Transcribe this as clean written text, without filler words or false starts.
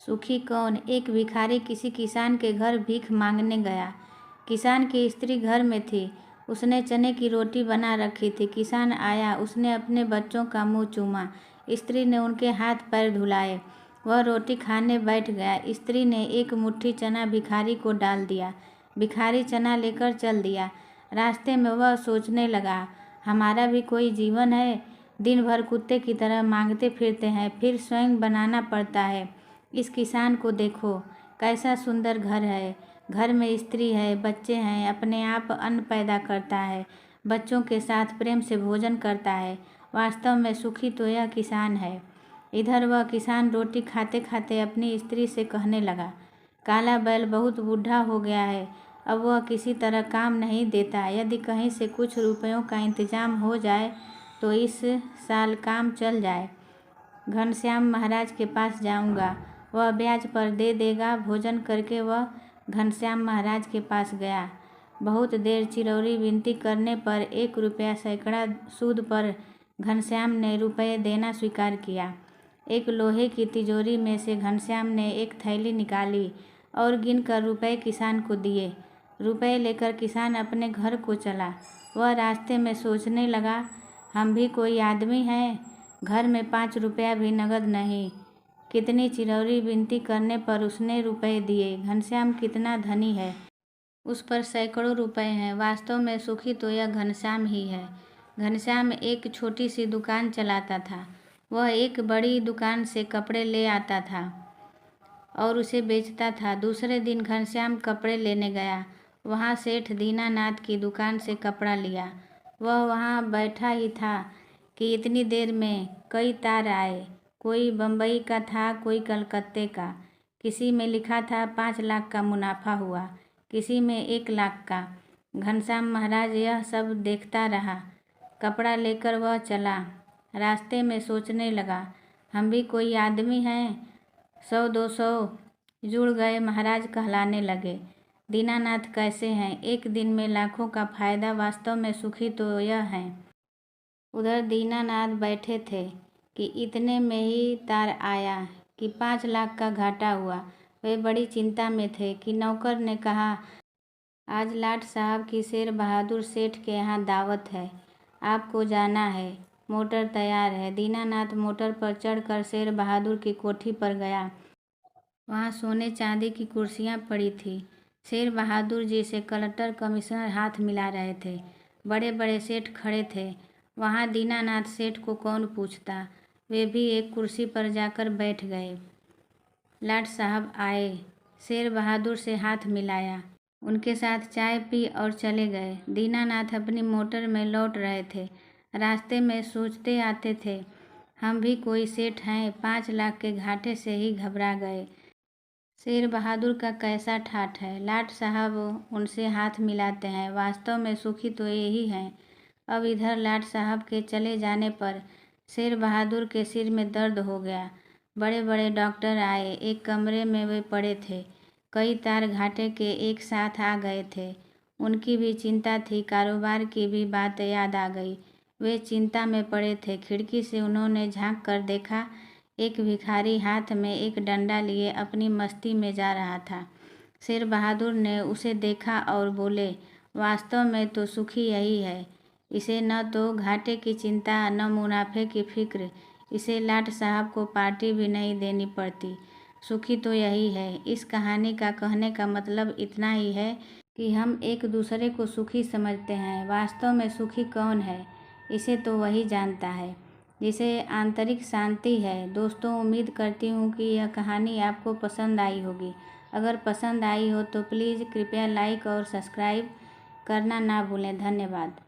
सुखी कौन? एक भिखारी किसी किसान के घर भीख मांगने गया। किसान की स्त्री घर में थी। उसने चने की रोटी बना रखी थी। किसान आया, उसने अपने बच्चों का मुंह चूमा। स्त्री ने उनके हाथ पैर धुलाए। वह रोटी खाने बैठ गया। स्त्री ने एक मुट्ठी चना भिखारी को डाल दिया। भिखारी चना लेकर चल दिया। रास्ते में वह सोचने लगा, हमारा भी कोई जीवन है। दिन भर कुत्ते की तरह मांगते फिरते हैं, फिर स्वयं बनाना पड़ता है। इस किसान को देखो, कैसा सुंदर घर है। घर में स्त्री है, बच्चे हैं, अपने आप अन्न पैदा करता है, बच्चों के साथ प्रेम से भोजन करता है। वास्तव में सुखी तो यह किसान है। इधर वह किसान रोटी खाते खाते अपनी स्त्री से कहने लगा, काला बैल बहुत बूढ़ा हो गया है, अब वह किसी तरह काम नहीं देता। यदि कहीं से कुछ रुपयों का इंतजाम हो जाए तो इस साल काम चल जाए। घनश्याम महाराज के पास जाऊंगा, वह ब्याज पर दे देगा। भोजन करके वह घनश्याम महाराज के पास गया। बहुत देर चिरौरी विनती करने पर 1 रुपया सैकड़ा सूद पर घनश्याम ने रुपये देना स्वीकार किया। एक लोहे की तिजोरी में से घनश्याम ने एक थैली निकाली और गिनकर रुपये किसान को दिए। रुपये लेकर किसान अपने घर को चला। वह रास्ते में सोचने लगा, हम भी कोई आदमी हैं, घर में 5 रुपया भी नगद नहीं। कितनी चिरौरी विनती करने पर उसने रुपये दिए। घनश्याम कितना धनी है, उस पर सैकड़ों रुपए हैं। वास्तव में सुखी तो यह घनश्याम ही है। घनश्याम एक छोटी सी दुकान चलाता था। वह एक बड़ी दुकान से कपड़े ले आता था और उसे बेचता था। दूसरे दिन घनश्याम कपड़े लेने गया। वहाँ सेठ दीनानाथ की दुकान से कपड़ा लिया। वह वहाँ बैठा ही था कि इतनी देर में कई तार आए। कोई बम्बई का था, कोई कलकत्ते का। किसी में लिखा था 5 लाख का मुनाफा हुआ, किसी में 1 लाख का। घनश्याम महाराज यह सब देखता रहा। कपड़ा लेकर वह चला। रास्ते में सोचने लगा, हम भी कोई आदमी हैं, 100-200 जुड़ गए, महाराज कहलाने लगे। दीनानाथ कैसे हैं, एक दिन में लाखों का फायदा। वास्तव में सुखी तो यह हैं। उधर दीनानाथ बैठे थे कि इतने में ही तार आया कि 5 लाख का घाटा हुआ। वे बड़ी चिंता में थे कि नौकर ने कहा, आज लाट साहब की शेर बहादुर सेठ के यहाँ दावत है, आपको जाना है। मोटर तैयार है। दीनानाथ मोटर पर चढ़कर शेर बहादुर की कोठी पर गया। वहाँ सोने चांदी की कुर्सियाँ पड़ी थी। शेर बहादुर जी से कलेक्टर कमिश्नर हाथ मिला रहे थे। बड़े बड़े सेठ खड़े थे। वहाँ दीनानाथ सेठ को कौन पूछता। वे भी एक कुर्सी पर जाकर बैठ गए। लाट साहब आए, शेर बहादुर से हाथ मिलाया, उनके साथ चाय पी और चले गए। दीनानाथ अपनी मोटर में लौट रहे थे। रास्ते में सोचते आते थे, हम भी कोई सेठ हैं, 5 लाख के घाटे से ही घबरा गए। शेर बहादुर का कैसा ठाठ है। लाट साहब उनसे हाथ मिलाते हैं। वास्तव में सुखी तो यही हैं। अब इधर लाट साहब के चले जाने पर शेर बहादुर के सिर में दर्द हो गया। बड़े बड़े डॉक्टर आए। एक कमरे में वे पड़े थे। कई तार घाटे के एक साथ आ गए थे। उनकी भी चिंता थी, कारोबार की भी बात याद आ गई। वे चिंता में पड़े थे। खिड़की से उन्होंने झांक कर देखा, एक भिखारी हाथ में एक डंडा लिए अपनी मस्ती में जा रहा था। शेर बहादुर ने उसे देखा और बोले, वास्तव में तो सुखी यही है। इसे न तो घाटे की चिंता, न मुनाफे की फिक्र। इसे लाट साहब को पार्टी भी नहीं देनी पड़ती। सुखी तो यही है। इस कहानी का कहने का मतलब इतना ही है कि हम एक दूसरे को सुखी समझते हैं। वास्तव में सुखी कौन है, इसे तो वही जानता है जिसे आंतरिक शांति है। दोस्तों, उम्मीद करती हूँ कि यह कहानी आपको पसंद आई होगी। अगर पसंद आई हो तो प्लीज़ कृपया लाइक और सब्सक्राइब करना ना भूलें। धन्यवाद।